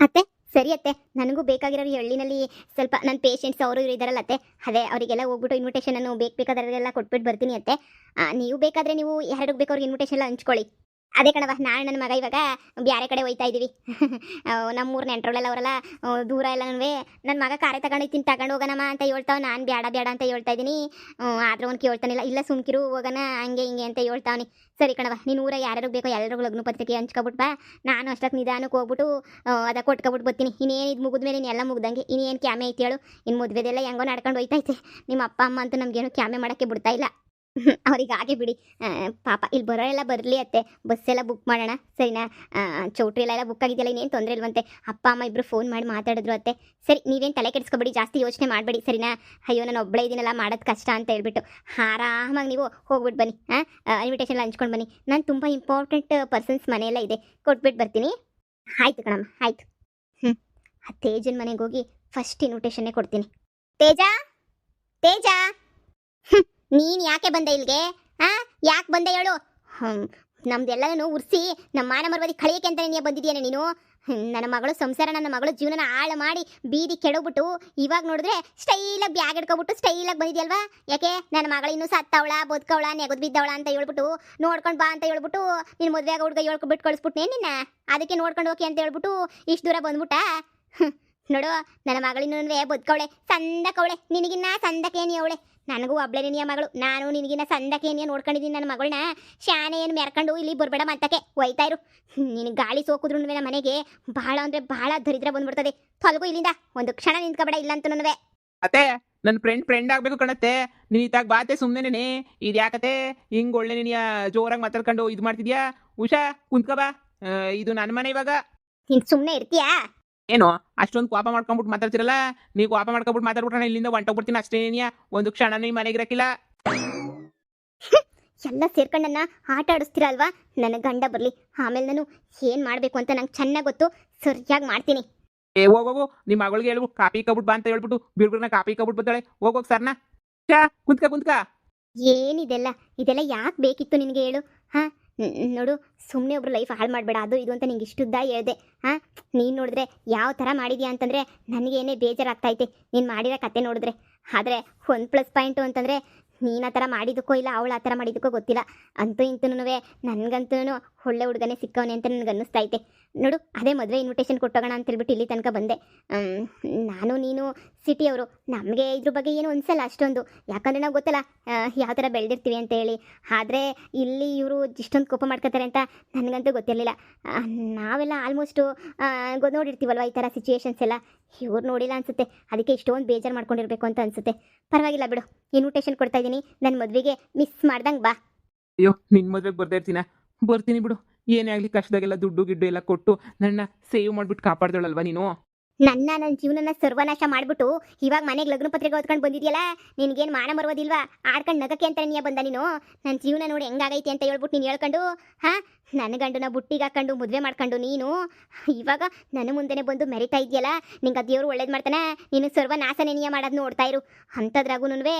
ಅತ್ತೆ ಸರಿ ಅತ್ತೆ, ನನಗೂ ಬೇಕಾಗಿರೋರು ಈ ಹಳ್ಳಿನಲ್ಲಿ ಸ್ವಲ್ಪ ನನ್ನ ಪೇಷಂಟ್ಸ್ ಅವರು ಇವರು ಇದ್ದಾರಲ್ಲ ಅತ್ತೆ, ಅದೇ ಅವರಿಗೆಲ್ಲ ಹೋಗ್ಬಿಟ್ಟು ಇನ್ವಿಟೇಷನ್ ಅನ್ನು ಬೇಕಾದವರಿಗೆಲ್ಲ ಕೊಟ್ಬಿಟ್ಟು ಬರ್ತೀನಿ ಅತ್ತೆ. ನೀವು ಬೇಕಾದರೆ ನೀವು ಯಾರಿಗೆ ಬೇಕು ಅವ್ರಿಗೆ ಇನ್ವಿಟೇಷನ್ ಎಲ್ಲ ಹಂಚ್ಕೊಳ್ಳಿ. ಅದೇ ಕಣವ, ನಾನು ನನ್ನ ಮಗ ಇವಾಗ ಬ್ಯಾರೆ ಕಡೆ ಹೋಯ್ತಾ ಇದ್ದೀವಿ. ನಮ್ಮೂರು ನೆಂಟ್ರೊಳೆಲ್ಲ ಅವರೆಲ್ಲ ದೂರ ಎಲ್ಲನೂ ನನ್ನ ಮಗ ಕಾರೇ ತಗೊಂಡು ತಗೊಂಡು ಹೋಗೋಣಮ್ಮ ಅಂತ ಹೇಳ್ತಾವ. ನಾನು ಬೇಡ ಬೇಡ ಅಂತ ಹೇಳ್ತಾ ಇದ್ದೀನಿ. ಆದ್ರೆ ಅವ್ನು ಕೇಳ್ತಾನಿಲ್ಲ. ಇಲ್ಲ ಸುಮ್ಕಿರು ಹೋಗೋಣ ಹಂಗೆ ಹಿಂಗೆ ಅಂತ ಹೇಳ್ತಾವನಿ. ಸರಿ ಕಣವ, ನೀನು ಊರ ಯಾರ್ಯಾರಿಗೆ ಬೇಕೋ ಎಲ್ಲರಿಗೂ ಲಗ್ನ ಪತ್ರಿಕೆ ಹಂಚ್ಕೊಬಿಟ್ಟು ಬಾ. ನಾನು ಅಷ್ಟಕ್ಕೆ ನಿಧಾನಕ್ಕೆ ಹೋಗ್ಬಿಟ್ಟು ಅದ ಕೊಟ್ಕೊಬಿಟ್ಟು ಬರ್ತೀನಿ. ಇನ್ನೇನು ಇದು ಮುಗಿದ್ಮೇಲೆ ನೀನು ಎಲ್ಲ ಮುಗ್ದಂಗೆ ಇನ್ನೇನು ಕ್ಯಾಮೆ ಐತಿ ಹೇಳು. ಇನ್ನು ಮದುವೆದೆಲ್ಲ ಹೆಂಗೋ ನಡ್ಕೊಂಡು ಹೋಯ್ತೈತೆ. ನಿಮ್ಮ ಅಪ್ಪ ಅಮ್ಮ ಅಂತೂ ನಮಗೇನು ಕ್ಯಾಮೆ ಮಾಡೋಕ್ಕೆ ಬಿಡ್ತಾ ಇಲ್ಲ. ಅವ್ರಿಗೆ ಹಾಗೆ ಬಿಡಿ. ಪಾಪ ಇಲ್ಲಿ ಬರೋರೆಲ್ಲ ಬರಲಿ ಅತ್ತೆ, ಬಸ್ಸೆಲ್ಲ ಬುಕ್ ಮಾಡೋಣ ಸರಿನಾ. ಚೌಟ್ರಿ ಎಲ್ಲ ಬುಕ್ ಆಗಿದೆಯಲ್ಲ, ಇನ್ನೇನು ತೊಂದರೆ ಇಲ್ವಂತೆ. ಅಪ್ಪ ಅಮ್ಮ ಇಬ್ಬರು ಫೋನ್ ಮಾಡಿ ಮಾತಾಡಿದ್ರು ಅತ್ತೆ. ಸರಿ ನೀವೇನು ತಲೆ ಕೆಡಿಸ್ಕೊಬೇಡಿ, ಜಾಸ್ತಿ ಯೋಚನೆ ಮಾಡಬೇಡಿ ಸರಿನಾ. ಅಯ್ಯೋ ನಾನು ಒಬ್ಬಳೇ ಇದೀನಲ್ಲ ಮಾಡೋದು ಕಷ್ಟ ಅಂತ ಹೇಳ್ಬಿಟ್ಟು ಆರಾಮಾಗಿ ನೀವು ಹೋಗ್ಬಿಟ್ಟು ಬನ್ನಿ. ಇನ್ವಿಟೇಷನ್ ಹಂಚ್ಕೊಂಡು ಬನ್ನಿ. ನಾನು ತುಂಬ ಇಂಪಾರ್ಟೆಂಟ್ ಪರ್ಸನ್ಸ್ ಮನೆಯೆಲ್ಲ ಇದೆ, ಕೊಟ್ಬಿಟ್ಟು ಬರ್ತೀನಿ. ಆಯ್ತು ಕಣಮ್ಮ ಆಯ್ತು. ಆ ತೇಜನ ಮನೆಗೆ ಹೋಗಿ ಫಸ್ಟ್ ಇನ್ವಿಟೇಷನ್ನೇ ಕೊಡ್ತೀನಿ. ತೇಜ, ತೇಜ, ನೀನು ಯಾಕೆ ಬಂದೆ ಇಲ್ಲಿಗೆ? ಯಾಕೆ ಬಂದೆ ಹೇಳು? ನಮ್ದೆಲ್ಲನೂ ಉರ್ಸಿ ನಮ್ಮ ಮಾನ ಮರ್ಯಾದೆ ಕಳಿಯಕ್ಕೆ ಅಂತ ನೀನು ಬಂದಿದ್ದೀಯನೆ ನೀನು. ನನ್ನ ಮಗಳು ಸಂಸಾರ, ನನ್ನ ಮಗಳು ಜೀವನ ಹಾಳು ಮಾಡಿ ಬೀದಿ ಕೆಡೋಗ್ಬಿಟ್ಟು ಇವಾಗ ನೋಡಿದ್ರೆ ಸ್ಟೈಲಾಗಿ ಬ್ಯಾಗ್ ಹಿಡ್ಕೊಬಿಟ್ಟು ಸ್ಟೈಲಾಗಿ ಬಂದಿದ್ಯಲ್ವಾ? ಯಾಕೆ ನನ್ನ ಮಗಳು ಇನ್ನೂ ಸತ್ತವಳ ಬದುಕವಳ ನೆಗದು ಬಿದ್ದವಳ ಅಂತ ಹೇಳ್ಬಿಟ್ಟು ನೋಡ್ಕೊಂಡು ಬಾ ಅಂತ ಹೇಳ್ಬಿಟ್ಟು ನಿನ್ನ ಮದುವೆಯಾಗ ಹುಡುಗ ಹೇಳ್ಕೊಬಿಟ್ಟು ಕಳಿಸ್ಬಿಟ್ನೆ ನಿನ್ನ. ಅದಕ್ಕೆ ನೋಡ್ಕೊಂಡು ಹೋಗಿ ಅಂತ ಹೇಳ್ಬಿಟ್ಟು ಇಷ್ಟು ದೂರ ಬಂದ್ಬಿಟ್ಟ. ನೋಡು, ನನ್ನ ಮಗಳಿನ್ನೂ ಬದುಕವಳೆ, ಸಂದಕವಳೆ, ನಿನಗಿನ್ನ ಸಂದಕೇನಿ ಅವಳೆ. ನನಗೂ ಒಬ್ಳೇನಿಯ ಮಗಳು, ನಾನು ನಿನಗಿನ್ನ ಸಂದಕೇನಿಯ ನೋಡ್ಕೊಂಡಿದ್ದೀನಿ ನನ್ನ ಮಗಳನ್ನ. ಶಾನೆ ಏನು ಮೆರ್ಕೊಂಡು ಇಲ್ಲಿ ಬರಬೇಡ ಮತ್ತಕ್ಕೆ ಒಯ್ತಾ ಇರು. ನಿನಗೆ ಗಾಳಿ ಸೋಕಿದ್ರು ನಮ್ಮ ಮನೆಗೆ ಭಾಳ ಅಂದರೆ ಭಾಳ ದರಿದ್ರ ಬಂದ್ಬಿಡ್ತದೆ. ತೊಲಗು ಇಲ್ಲಿಂದ, ಒಂದು ಕ್ಷಣ ನಿಂತ್ಕೊಬೇಡ ಇಲ್ಲಂತೂ ನನವೇ. ಅತ್ತೆ ನನ್ನ ಫ್ರೆಂಡ್ ಆಗ್ಬೇಕು ಕಣತ್ತೆ. ನೀನು ಇತ್ತಾಗ ಬಾತೆ ಸುಮ್ಮನೆ ಇದು ಯಾಕತ್ತೆ ಹಿಂಗೆ ಒಳ್ಳೆ ನೀನು ಜೋರಾಗಿ ಮಾತಾಡ್ಕೊಂಡು ಇದು ಮಾಡ್ತಿದ್ಯಾ? ಉಷಾ ಕುಂತ್ಕ ಬಾ, ಇದು ನನ್ನ ಮನೆ ಇವಾಗ. ನೀನು ಸುಮ್ಮನೆ ಇರ್ತೀಯಾ? ಏನು ಅಷ್ಟೊಂದು ಕೋಪ ಮಾಡ್ಕೊಂಬಿಟ್ಟು ಮಾತಾಡ್ತಿರಲ್ಲ? ನೀವು ಕೋಪ ಮಾಡ್ಕೊಂಬಿಟ್ಟು ಮಾತಾಡ್ಬಿಟ್ರೆ ಇಲ್ಲಿಂದ ಹೊಂಟೋಗ್ಬಿಡ್ತೀನಿ ಅಷ್ಟೇನಿಯಾ, ಒಂದು ಕ್ಷಣ ನೀ ಮನೆಗಿರಕ್ಕಿಲ್ಲ. ಎಲ್ಲ ಸೇರ್ಕೊಂಡು ನನ್ನ ಆಟ ಆಡಿಸ್ತೀರ ಅಲ್ವಾ? ನನ್ನ ಗಂಡ ಬರಲಿ, ಆಮೇಲೆ ನಾನು ಏನು ಮಾಡಬೇಕು ಅಂತ ನಂಗೆ ಚೆನ್ನಾಗಿ ಗೊತ್ತು, ಸರಿಯಾಗಿ ಮಾಡ್ತೀನಿ. ಹೋಗೋಗು ನಿಮ್ಮ ಮಗಳಿಗೆ ಹೇಳ್ಬಿಟ್ಟು ಕಾಪಿ ಕಬಿಟ್ಟು ಬಾ ಅಂತ ಹೇಳ್ಬಿಟ್ಟು ಬಿರ್ಬಿರ್ನ ಕಾಪಿ ಕಬಿಟ್ಟು ಬರ್ತಾಳೆ. ಹೋಗೋಗಿ ಸರ್ನ. ಕುಂತ್ಕ. ಏನಿದೆಲ್ಲ ಇದೆಲ್ಲ ಯಾಕೆ ಬೇಕಿತ್ತು ನಿನಗೆ ಹೇಳು? ನೋಡು, ಸುಮ್ಮನೆ ಒಬ್ರು ಲೈಫ್ ಹಾಳು ಮಾಡಬೇಡ, ಅದು ಇದು ಅಂತ ನಿಂಗೆ ಇಷ್ಟುದ್ದ ಹೇಳ್ದೆ. ನೀನು ನೋಡಿದ್ರೆ ಯಾವ ಥರ ಮಾಡಿದ್ಯಾ ಅಂತಂದರೆ ನನಗೇನೇ ಬೇಜಾರಾಗ್ತೈತೆ ನೀನು ಮಾಡಿರೋ ಕತೆ ನೋಡಿದ್ರೆ. ಆದರೆ 1+ಪಾಯಿಂಟು ಅಂತಂದರೆ ನೀನು ಆ ಥರ ಮಾಡಿದ್ದಕ್ಕೋ ಇಲ್ಲ ಅವಳು ಆ ಥರ ಮಾಡಿದ್ದಕ್ಕೋ ಗೊತ್ತಿಲ್ಲ, ಅಂತೂ ಇಂತೂ ನನಗಂತೂ ಒಳ್ಳೆ ಹುಡುಗನೇ ಸಿಕ್ಕವನೆ ಅಂತ ನನಗೆ ಅನ್ನಿಸ್ತೈತೆ. ನೋಡು, ಅದೇ ಮದುವೆ ಇನ್ವಿಟೇಷನ್ ಕೊಟ್ಟೋಗೋಣ ಅಂತೇಳ್ಬಿಟ್ಟು ಇಲ್ಲಿ ತನಕ ಬಂದೆ. ನಾನು ನೀನು ಸಿಟಿಯವರು, ನಮಗೆ ಇದ್ರ ಬಗ್ಗೆ ಏನು ಅನಿಸಲ್ಲ ಅಷ್ಟೊಂದು, ಯಾಕಂದರೆ ನಾವು ಗೊತ್ತಲ್ಲ ಯಾವ ಥರ ಬೆಳೆದಿರ್ತೀವಿ ಅಂತ ಹೇಳಿ. ಆದರೆ ಇಲ್ಲಿ ಇವರು ಇಷ್ಟೊಂದು ಕೋಪ ಮಾಡ್ಕೊತಾರೆ ಅಂತ ನನಗಂತೂ ಗೊತ್ತಿರಲಿಲ್ಲ. ನಾವೆಲ್ಲ ಆಲ್ಮೋಸ್ಟು ನೋಡಿರ್ತೀವಲ್ವ ಈ ಥರ ಸಿಚುವೇಶನ್ಸ್ ಎಲ್ಲ. ಇವ್ರು ನೋಡಿಲ್ಲ ಅನಿಸುತ್ತೆ, ಅದಕ್ಕೆ ಇಷ್ಟೊಂದು ಬೇಜಾರು ಮಾಡ್ಕೊಂಡಿರ್ಬೇಕು ಅಂತ ಅನಿಸುತ್ತೆ. ಪರವಾಗಿಲ್ಲ ಬಿಡು, ಇನ್ವಿಟೇಷನ್ ಕೊಡ್ತಾ ಇದ್ದೀನಿ, ನನ್ನ ಮದುವೆಗೆ ಮಿಸ್ ಮಾಡ್ದಂಗೆ ಬಾ. ಅಯ್ಯೋ ನಿನ್ನ ಮದುವೆಗೆ ಬರ್ತಾ ಇರ್ತೀನ? ಬರ್ತೀನಿ ಬಿಡು. ಏನೇ ಆಗಲಿ ಕಷ್ಟದಾಗೆಲ್ಲ ದುಡ್ಡು ಗಿಡ್ಡು ಎಲ್ಲ ಕೊಟ್ಟು ನನ್ನ ಸೇವ್ ಮಾಡಿಬಿಟ್ಟು ಕಾಪಾಡ್ದಳಲ್ವ ನೀನು. ನನ್ನ ಜೀವನನ ಸರ್ವನಾಶ ಮಾಡಿಬಿಟ್ಟು ಇವಾಗ ಮನೆಗೆ ಲಗ್ನ ಪತ್ರಿಕೆ ಓದ್ಕೊಂಡು ಬಂದಿದ್ಯಲ್ಲ, ನಿನಗೇನು ಮಾನ ಮರುವುದಿಲ್ವಾ? ಆಡ್ಕೊಂಡು ನಗಕ್ಕೆ ಅಂತ ನೀ ಬಂದ ನೀನು. ನನ್ನ ಜೀವನ ನೋಡಿ ಹೆಂಗಾಗೈತಿ ಅಂತ ಹೇಳ್ಬಿಟ್ಟು ನೀನು ಹೇಳ್ಕೊಂಡು ನನ್ನ ಗಂಡನ ಬುಟ್ಟಿಗೆ ಹಾಕೊಂಡು ಮದುವೆ ಮಾಡ್ಕೊಂಡು ನೀನು ಇವಾಗ ನನ್ನ ಮುಂದೆನೇ ಬಂದು ಮೆರಿತಾ ಇದೆಯಲ್ಲ. ನಿಂಗೆ ದೇವ್ರು ಒಳ್ಳೇದು ಮಾಡ್ತಾನೆ, ನೀನು ಸರ್ವನಾಶನೇ ನೀಯ ಮಾಡೋದು ನೋಡ್ತಾ ಇರು. ಅಂಥದ್ರಾಗೂ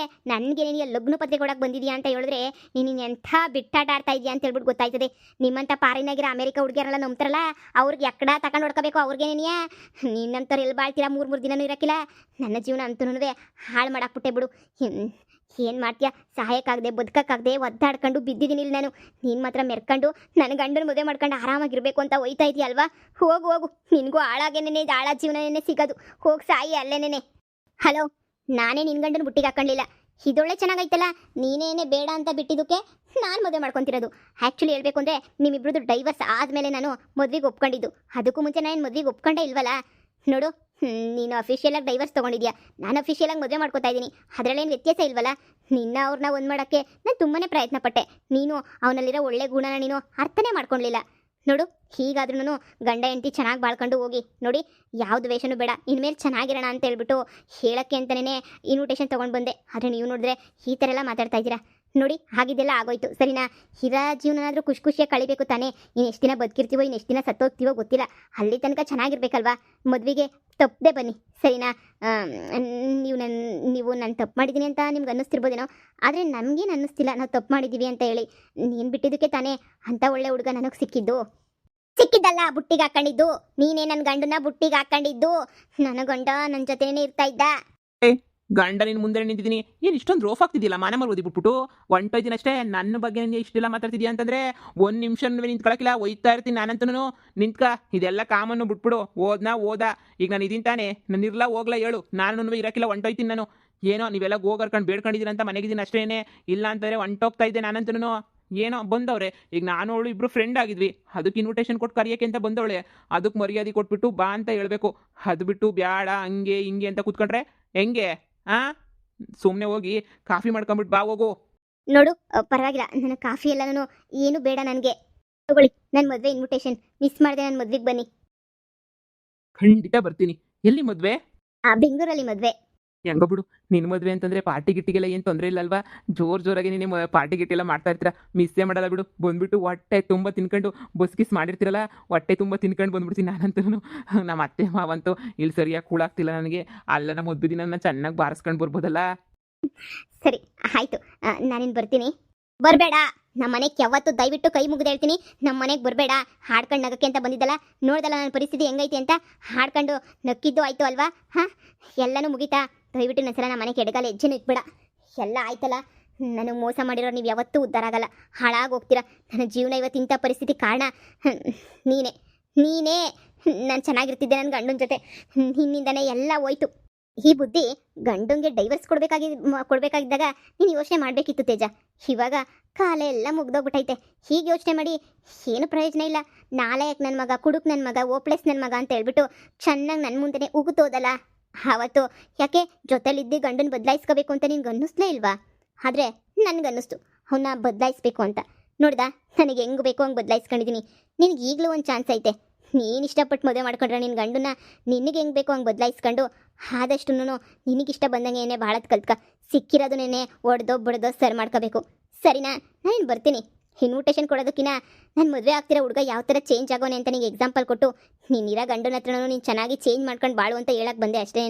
ನನಗೆ ನೀನು ಲಗ್ನ ಪತ್ರಿಕೆ ಕೊಡಕ್ಕೆ ಬಂದಿದ್ಯಾ ಅಂತ ಹೇಳಿದ್ರೆ ನೀನು ಎಂಥ ಬಿಟ್ಟಾಟ ಆಡ್ತಾ ಇದೆಯಾ ಅಂತ ಹೇಳ್ಬಿಟ್ಟು ಗೊತ್ತಾಯ್ತದೆ. ನಿಮ್ಮಂಥ ಪಾರಿನಾಗಿರೋ ಅಮೆರಿಕ ಹುಡುಗಿಯರೆಲ್ಲ ನಂಬ್ತಾರಲ್ಲ, ಅವ್ರಿಗೆ ಎಕ್ಕಡ ತಗೊಂಡು ಹೊಡ್ಕೋಬೇಕು ಅವ್ರಿಗೆ ನೀನಿಯ. ನಿನ್ನಂಥವ್ರು ಎಲ್ಲಿ ಬಾಳ್ತೀರಾ, 3 ದಿನನೂ ಇರೋಕ್ಕಿಲ್ಲ. ನನ್ನ ಜೀವನ ಅಂತೂ ಹಾಳು ಮಾಡಾಕ್ಬಿಟ್ಟೆ ಬಿಡು. ಏನು ಮಾಡ್ತೀಯಾ? ಸಹಾಯಕ್ಕಾಗದೆ ಬದುಕಕ್ಕಾಗದೆ ಒದ್ದಾಡ್ಕೊಂಡು ಬಿದ್ದಿದ್ದೀನಿ ಇಲ್ಲಿ ನಾನು. ನೀನು ಮಾತ್ರ ಮೆರ್ಕೊಂಡು ನನ್ನ ಗಂಡನ ಮದುವೆ ಮಾಡ್ಕೊಂಡು ಆರಾಮಾಗಿರ್ಬೇಕು ಅಂತ ಒಯ್ತಾ ಇದೆಯಲ್ವಾ? ಹೋಗು ನಿನಗೂ ಹಾಳಾಗೇನೆ ಹಾಳ ಜೀವನನೇ ಸಿಗೋದು. ಹೋಗಿ ಸಾಯಿ ಅಲ್ಲೇನೇನೆ. ಹಲೋ, ನಾನೇ ನಿನ್ನ ಗಂಡನ ಬುಟ್ಟಿಗೆ ಹಾಕೊಂಡಿಲ್ಲ. ಇದೊಳ್ಳೆ ಚೆನ್ನಾಗೈತಲ್ಲ, ನೀನೇನೇ ಬೇಡ ಅಂತ ಬಿಟ್ಟಿದ್ದಕ್ಕೆ ನಾನು ಮದುವೆ ಮಾಡ್ಕೊತಿರೋದು. ಆ್ಯಕ್ಚುಲಿ ಹೇಳ್ಬೇಕು ಅಂದರೆ ನಿಮ್ಮಿಬ್ರದ್ದು ಡೈವರ್ಸ್ ಆದಮೇಲೆ ನಾನು ಮದುವೆಗೆ ಒಪ್ಕೊಂಡಿದ್ದು. ಅದಕ್ಕೂ ಮುಂಚೆ ನಾನು ಮದುವೆಗೆ ಒಪ್ಕೊಂಡೇ ಇಲ್ವಲ್ಲ. ನೋಡು, ನೀನು ಅಫಿಷಿಯಲಾಗಿ ಡೈವರ್ಸ್ ತೊಗೊಂಡಿದ್ಯಾ, ನಾನು ಅಫಿಷಿಯಲಾಗಿ ಮದುವೆ ಮಾಡ್ಕೊತಾ ಇದ್ದೀನಿ. ಅದರಲ್ಲೇನು ವ್ಯತ್ಯಾಸ ಇಲ್ವಲ್ಲ. ನಿನ್ನ ಅವ್ರನ್ನ ಒಂದು ಮಾಡೋಕ್ಕೆ ನಾನು ತುಂಬಾ ಪ್ರಯತ್ನ ಪಟ್ಟೆ. ನೀನು ಅವನಲ್ಲಿರೋ ಒಳ್ಳೆ ಗುಣನ ನೀನು ಅರ್ಥನೇ ಮಾಡ್ಕೊಳ್ಲಿಲ್ಲ. ನೋಡು, ಹೀಗಾದ್ರೂ ಗಂಡ ಹೆಂಡತಿ ಚೆನ್ನಾಗಿ ಬಾಳ್ಕೊಂಡು ಹೋಗಿ. ನೋಡಿ, ಯಾವುದು ವೇಷನೂ ಬೇಡ, ಇನ್ಮೇಲೆ ಚೆನ್ನಾಗಿರೋಣ ಅಂತ ಹೇಳ್ಬಿಟ್ಟು ಹೇಳೋಕ್ಕೆ ಅಂತಲೇ ಇನ್ವಿಟೇಷನ್ ತೊಗೊಂಡು ಬಂದೆ. ಆದರೆ ನೀವು ನೋಡಿದ್ರೆ ಈ ಥರ ಎಲ್ಲ ಮಾತಾಡ್ತಾ ಇದ್ದೀರಾ. ನೋಡಿ, ಹಾಗಿದ್ದೆಲ್ಲ ಆಗೋಯ್ತು ಸರಿನಾ. ಹಿರಾ ಜೀವನನಾದರೂ ಖುಷಿಯಾಗಿ ಕಳಿಬೇಕು ತಾನೇ. ಇನ್ನು ಎಷ್ಟು ದಿನ ಬದುಕಿರ್ತೀವೋ, ಇನ್ನು ಎಷ್ಟು ದಿನ ಸತ್ತೋಗ್ತೀವೋ ಗೊತ್ತಿಲ್ಲ. ಅಲ್ಲಿ ತನಕ ಚೆನ್ನಾಗಿರ್ಬೇಕಲ್ವಾ. ಮದುವೆಗೆ ತಪ್ಪದೆ ಬನ್ನಿ ಸರಿನಾ. ನೀವು ನಾನು ತಪ್ಪು ಮಾಡಿದ್ದೀನಿ ಅಂತ ನಿಮ್ಗೆ ಅನ್ನಿಸ್ತಿರ್ಬೋದೇನೋ, ಆದರೆ ನಮಗೇನು ಅನ್ನಿಸ್ತಿಲ್ಲ ನಾವು ತಪ್ಪು ಮಾಡಿದ್ದೀವಿ ಅಂತ ಹೇಳಿ. ನೀನು ಬಿಟ್ಟಿದ್ದಕ್ಕೆ ತಾನೇ ಅಂಥ ಒಳ್ಳೆ ಹುಡುಗ ನನಗೆ ಸಿಕ್ಕಿದ್ದು. ಸಿಕ್ಕಿದ್ದಲ್ಲ ಬುಟ್ಟಿಗೆ ಹಾಕೊಂಡಿದ್ದು. ನೀನೇ ನನ್ನ ಗಂಡನ ಬುಟ್ಟಿಗೆ ಹಾಕೊಂಡಿದ್ದು. ನನ್ನ ಗಂಡ ನನ್ನ ಜೊತೆನೇ ಇರ್ತಾ ಇದ್ದ. ಗಂಡ ನಿನ್ ಮುಂದೆ ನಿಂತಿದ್ದೀನಿ, ಏನು ಇಷ್ಟೊಂದು ರೋಫ್ ಆಗ್ತಿದ್ದಿಲ್ಲ, ಮಾನ ಮರ್ಬೋದಿ ಬಿಟ್ಬಿಟ್ಟು ಹೊಂಟೋಯ್ತೀನಿ ಅಷ್ಟೇ. ನನ್ನ ಬಗ್ಗೆ ನೀನು ಇಷ್ಟೆಲ್ಲ ಮಾತಾಡ್ತಿದ್ಯಾ ಅಂತಂದ್ರೆ ಒಂದು ನಿಮಿಷ ನಿಂತ್ಕೊಳಕಿಲ್ಲ, ಒಯ್ತಾ ಇರ್ತೀನಿ ನಾನಂತೂ. ನಿಂತ್ಕ, ಇದೆಲ್ಲ ಕಾಮನ್ನು ಬಿಟ್ಬಿಡು. ಓದ ಈಗ ನಾನು ಇದೀನಿ ತಾನೆ, ನಾನು ಇರ್ಲ ಹೋಗ್ಲಾ ಹೇಳು, ನಾನು ಇರಕ್ಕಿಲ್ಲ, ಹೊಂಟೋಯ್ತೀನಿ ನಾನು. ಏನೋ ನೀವೆಲ್ಲ ಹೋಗರ್ಕೊಂಡು ಬೇಡ್ಕೊಂಡಿದ್ದೀರ ಅಂತ ಮನೆಗಿದ್ದೀನಿ ಅಷ್ಟೇನೆ, ಇಲ್ಲ ಅಂತಂದ್ರೆ ಹೊಂಟೋಗ್ತಾ ಇದ್ದೆ ನಾನಂತೂ. ಏನೋ ಬಂದವ್ರೆ, ಈಗ ನಾನು ಅವಳು ಇಬ್ರು ಫ್ರೆಂಡ್ ಆಗಿದ್ವಿ, ಅದಕ್ಕೆ ಇನ್ವಿಟೇಷನ್ ಕೊಟ್ಟು ಕರಿಯೋಕೆ ಅಂತ ಬಂದವಳೆ, ಅದಕ್ಕೆ ಮರ್ಯಾದೆ ಕೊಟ್ಬಿಟ್ಟು ಬಾ ಅಂತ ಹೇಳ್ಬೇಕು. ಅದು ಬಿಟ್ಟು ಬ್ಯಾಡ ಹಂಗೆ ಹಿಂಗೆ ಅಂತ ಕೂತ್ಕೊಂಡ್ರೆ ಹೆಂಗೆ? ಸುಮ್ಮನೆ ಹೋಗಿ ಕಾಫಿ ಮಾಡ್ಕೊಂಬಿಟ್ಟು ಬಾ, ಹೋಗು. ನೋಡು ಪರವಾಗಿಲ್ಲ, ನನ್ನ ಕಾಫಿ ಎಲ್ಲ ಏನು ಬೇಡ ನನಗೆ. ತಗೊಳ್ಳಿ ನನ್ನ ಮದುವೆ ಇನ್ವಿಟೇಷನ್. ಮಿಸ್ ಮಾಡಿದೆ, ನನ್ನ ಮದ್ವೆಗೆ ಬನ್ನಿ. ಖಂಡಿತ ಬರ್ತೀನಿ. ಎಲ್ಲಿ ಮದುವೆ? ಬೆಂಗಳೂರಲ್ಲಿ ಮದುವೆ. ಹೆಂಗ ಬಿಡು, ನಿನ್ನ ಮದುವೆ ಅಂತಂದ್ರೆ ಪಾರ್ಟಿ ಗಿಟ್ಟಿಗೆಲ್ಲ ಏನು ತೊಂದರೆ ಇಲ್ಲ ಅಲ್ವಾ? ಜೋರಾಗಿ ನೀನು ಪಾರ್ಟಿ ಗಿಟ್ಟಿಗೆಲ್ಲ ಮಾಡ್ತಾ ಇರ್ತೀರಾ, ಮಿಸ್ಸೇ ಮಾಡಲ್ಲ ಬಿಡು. ಬಂದ್ಬಿಟ್ಟು ಹೊಟ್ಟೆ ತುಂಬ ತಿನ್ಕೊಂಡು ಬಸ್ಕಿಸ್ ಮಾಡಿರ್ತೀರಲ್ಲ, ಹೊಟ್ಟೆ ತುಂಬ ತಿನ್ಕೊಂಡು ಬಂದ್ಬಿಡ್ತೀನಿ ನಾನಂತೂ. ನಮ್ಮ ಅತ್ತೆ ಮಾವಂತೂ ಇಲ್ಲಿ ಸರಿಯಾಗಿ ಕೂಳಾಗ್ತಿಲ್ಲ ನನಗೆ. ಅಲ್ಲ ನಮ್ಮ ಮದುವೆ ದಿನ ಚೆನ್ನಾಗಿ ಬಾರಿಸ್ಕೊಂಡು ಬರ್ಬೋದಲ್ಲ. ಸರಿ ಆಯ್ತು, ನಾನಿನ್ ಬರ್ತೀನಿ. ಬರಬೇಡ ನಮ್ಮ ಮನೆಗೆ ಯಾವತ್ತು, ದಯವಿಟ್ಟು ಕೈ ಮುಗಿದು ಹೇಳ್ತೀನಿ, ನಮ್ಮ ಮನೆಗೆ ಬರಬೇಡ. ಹಾಡ್ಕೊಂಡು ನಗಕ್ಕೆ ಅಂತ ಬಂದಿದ್ದಲ್ಲ, ನೋಡ್ದಲ್ಲ ನನ್ನ ಪರಿಸ್ಥಿತಿ ಹೆಂಗೈತಿ ಅಂತ. ಹಾಡ್ಕೊಂಡು ನಕ್ಕಿದ್ದು ಆಯ್ತು ಅಲ್ವಾ? ಎಲ್ಲನೂ ಮುಗಿತಾ? ದಯವಿಟ್ಟು ನನ್ನ ಸಲ ನಮ್ಮ ಮನೆಗೆ ಎಡಗಾಲ ಹೆಜ್ಜೆನೂ ಇಟ್ಬೇಡ. ಎಲ್ಲ ಆಯ್ತಲ್ಲ, ನನಗೆ ಮೋಸ ಮಾಡಿರೋ ನೀವು ಯಾವತ್ತೂ ಉದ್ಧಾರ ಆಗಲ್ಲ, ಹಾಳಾಗಿ ಹೋಗ್ತೀರಾ. ನನ್ನ ಜೀವನ ಇವತ್ತಿಂಥ ಪರಿಸ್ಥಿತಿ ಕಾರಣ ನೀನೇ. ನಾನು ಚೆನ್ನಾಗಿರ್ತಿದ್ದೆ ನನ್ನ ಗಂಡನ ಜೊತೆ, ನಿನ್ನಿಂದನೇ ಎಲ್ಲ ಹೋಯ್ತು. ಈ ಬುದ್ಧಿ ಗಂಡಂಗೆ ಡೈವರ್ಸ್ ಕೊಡಬೇಕಾಗಿದ್ದಾಗ ನೀನು ಯೋಚನೆ ಮಾಡಬೇಕಿತ್ತು ತೇಜ. ಇವಾಗ ಕಾಲ ಎಲ್ಲ ಮುಗ್ದೋಗ್ಬಿಟ್ಟೈತೆ. ಹೀಗೆ ಯೋಚನೆ ಮಾಡಿ ಏನು ಪ್ರಯೋಜನ ಇಲ್ಲ. ನಾಳೆಯಕ್ಕೆ ನನ್ನ ಮಗ, ಕುಡುಕ್ ನನ್ನ ಮಗ, ಓಪ್ಲೆಸ್ ನನ್ನ ಮಗ ಅಂತ ಹೇಳ್ಬಿಟ್ಟು ಚೆನ್ನಾಗಿ ನನ್ನ ಮುಂದೆನೇ ಉಗುತ್ತೋದಲ್ಲ. ಆವತ್ತು ಯಾಕೆ ಜೊತೆಲಿದ್ದು ಗಂಡನ ಬದಲಾಯಿಸ್ಕೋಬೇಕು ಅಂತ ನಿನ್ಗೆ ಅನ್ನಿಸ್ಲೇ ಇಲ್ವಾ? ಆದರೆ ನನಗನ್ನಿಸ್ತು ಅವನ್ನ ಬದಲಾಯಿಸ್ಬೇಕು ಅಂತ. ನೋಡ್ದಾ, ನನಗೆ ಹೆಂಗೆ ಬೇಕೋ ಹಂಗೆ ಬದಲಾಯಿಸ್ಕೊಂಡಿದ್ದೀನಿ. ನಿನಗೆ ಈಗಲೂ ಒಂದು ಚಾನ್ಸ್ ಐತೆ. ನೀನು ಇಷ್ಟಪಟ್ಟು ಮದುವೆ ಮಾಡ್ಕೊಂಡ್ರೆ ನಿನ್ನ ಗಂಡನ್ನ ನಿನಗೆ ಹೆಂಗೆ ಬೇಕೋ ಹಂಗೆ ಬದಲಾಯಿಸ್ಕೊಂಡು ಆದಷ್ಟು ನಿನಗಿಷ್ಟ ಬಂದಂಗೆ ಏನೇ ಭಾಳತ್ ಕಲ್ತ್ಕ. ಸಿಕ್ಕಿರೋದನ್ನೇ ಒಡೆದೋ ಬಡ್ದೋ ಸರ್ ಮಾಡ್ಕೋಬೇಕು, ಸರಿನಾ? ನಾನು ಬರ್ತೀನಿ. ಇನ್ವಿಟೇಷನ್ ಕೊಡೋದಕ್ಕಿಂತ ನಾನು ಮದುವೆ ಆಗ್ತಿರೋ ಹುಡುಗ ಯಾವ ಥರ ಚೇಂಜ್ ಆಗೋನೆ ಅಂತ ನಿನಗೆ ಎಕ್ಸಾಂಪಲ್ ಕೊಟ್ಟು, ನೀನಿರೋ ಗಂಡನ ಹತ್ರನೂ ನೀನು ಚೆನ್ನಾಗಿ ಚೇಂಜ್ ಮಾಡ್ಕೊಂಡು ಬಾಳು ಅಂತ ಹೇಳಕ್ಕೆ ಬಂದೆ ಅಷ್ಟೇ.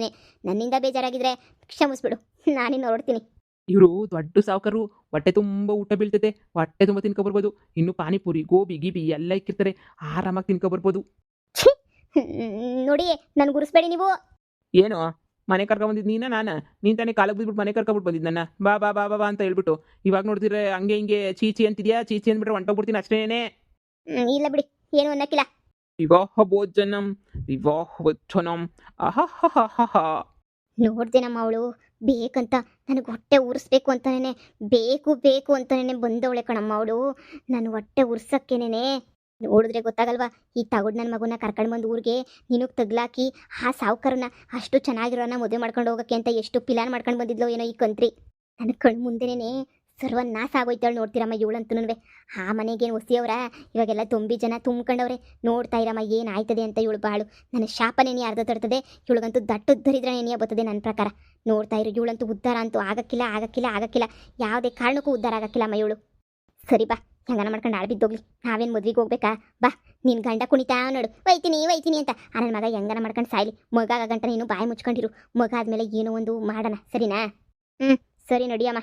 ನನ್ನಿಂದ ಬೇಜಾರಾಗಿದ್ದರೆ ಕ್ಷಮಿಸ್ಬಿಡು, ನಾನಿನ್ನು ಹೊರಡ್ತೀನಿ. ಇವರು ದೊಡ್ಡ ಸಾವುಕಾರು, ಹೊಟ್ಟೆ ತುಂಬ ಊಟ ಬೀಳ್ತೈತೆ, ಹೊಟ್ಟೆ ತುಂಬ ತಿನ್ಕೊಬರ್ಬೋದು. ಇನ್ನು ಪಾನಿಪುರಿ, ಗೋಬಿ ಗೀಬಿ ಎಲ್ಲ ಇಕ್ಕಿರ್ತಾರೆ, ಆರಾಮಾಗಿ ತಿನ್ಕೊಬರ್ಬೋದು. ನೋಡಿ, ನನ್ಗೆ ಗುರುಸ್ಬೇಡಿ ನೀವು. ಏನು ಮನೆ ಕರ್ಕೊಂಬಂದಿದ್ದು ನೀನು ತಾನೇ ಕಾಲಕ್ಕೆ ಬಿದ್ಬಿಟ್ಟು ಮನೆ ಕರ್ಕೊಬಿಟ್ಟು ಬಂದಿದ್ದು ನನ್ನ. ಬಾ ಬಾ ಬಾ ಬಾ ಅಂತ ಹೇಳ್ಬಿಟ್ಟು ಇವಾಗ ನೋಡ್ತಿದ್ರೆ ಹಂಗೆ ಹಿಂಗೆ ಚೀಚಿ ಅಂತಿದ್ಯಾ. ಚೀಚಿ ಅಂದ್ಬಿಟ್ರೆ ಹೊಂಟೋಗ್ಬಿಡ್ತೀನಿ ಅಷ್ಟೇನೆ. ಇಲ್ಲ ಬಿಡಿ, ಏನು ಅನ್ನಕ್ಕಿಲ್ಲ. ವಿವಾಹ ಭೋಜನಂ ವಿವಾಹ ಭೋಜನಂ ಅಹಹಹಹ. ನೋಡ್ದೆ ನಮ್ಮ ಅವಳು ಬೇಕಂತ ನನಗೆ ಹೊಟ್ಟೆ ಉರಿಸ್ಬೇಕು ಅಂತಾನೆ ಬೇಕು ಅಂತಾನೆ ಬಂದವಳೆ ಕಣಮ್ಮ ಅವಳು. ನಾನು ಹೊಟ್ಟೆ ಉರ್ಸಕ್ಕೇನೆ ನೋಡಿದ್ರೆ ಗೊತ್ತಾಗಲ್ವಾ? ಈ ತಗೊಂಡು ನನ್ನ ಮಗುನ ಕರ್ಕೊಂಡು ಬಂದು ಊರಿಗೆ ನಿನಗೆ ತಗ್ಲಾಕಿ ಆ ಸಾವುಕಾರನ ಅಷ್ಟು ಚೆನ್ನಾಗಿರೋನ ಮದುವೆ ಮಾಡ್ಕೊಂಡು ಹೋಗೋಕ್ಕೆ ಅಂತ ಎಷ್ಟು ಪ್ಲಾನ್ ಮಾಡ್ಕೊಂಡು ಬಂದಿದ್ಲೋ ಏನೋ ಈ ಕಂತ್ರಿ. ನನ್ನ ಕಣ್ಣು ಮುಂದೆನೇ ಸರ್ವನಾಶ ಆಗೋಯ್ತಾಳೆ. ನೋಡ್ತೀರಮ್ಮ ಇವಳಂತೂ ಆ ಮನೆಗೇನು ಹೊಸಿಯವರ ಇವಾಗೆಲ್ಲ ತುಂಬಿ ಜನ ತುಂಬ್ಕೊಂಡವ್ರೆ. ನೋಡ್ತಾ ಇರಮ್ಮ ಏನಾಯ್ತದೆ ಅಂತ ಇವಳು ಬಾಳು. ನನ್ನ ಶಾಪನೇನಿ ಅರ್ಧ ತಡ್ತದೆ, ಇವಳಿಗಂತೂ ದಟ್ಟು ದರಿದ್ರ ನೆನೆಯ ಬರ್ತದೆ ನನ್ನ ಪ್ರಕಾರ. ನೋಡ್ತಾ ಇರೋ ಇವಳಂತೂ ಉದ್ಧಾರ ಅಂತೂ ಆಗಕ್ಕಿಲ್ಲ. ಯಾವುದೇ ಕಾರಣಕ್ಕೂ ಉದ್ಧಾರ ಆಗಕ್ಕಿಲ್ಲ ಅಮ್ಮ ಇವಳು. ಸರಿ ಬಾ, ಹೆಂಗನ ಮಾಡ್ಕೊಂಡು ಆಳು ಬಿದ್ದೋಗ್ಲಿ, ನಾವೇನು ಮದ್ವೆಗೆ ಹೋಗ್ಬೇಕಾ? ಬಾ, ನಿನ್ನ ಗಂಡ ಕುಣಿತಾ ನೋಡು, ಒಯ್ತೀನಿ ಅಂತ. ನನ್ನ ಮಗ ಹೆಂಗನ ಮಾಡ್ಕೊಂಡು ಸಾಯ್ಲಿ. ಮಗ ಆಗಂಟ ನೀನು ಬಾಯಿ ಮುಚ್ಕೊಂಡಿರು. ಮಗ ಆದಮೇಲೆ ಏನೋ ಒಂದು ಮಾಡೋಣ, ಸರಿನಾ? ಸರಿ ನಡಿಯಮ್ಮ.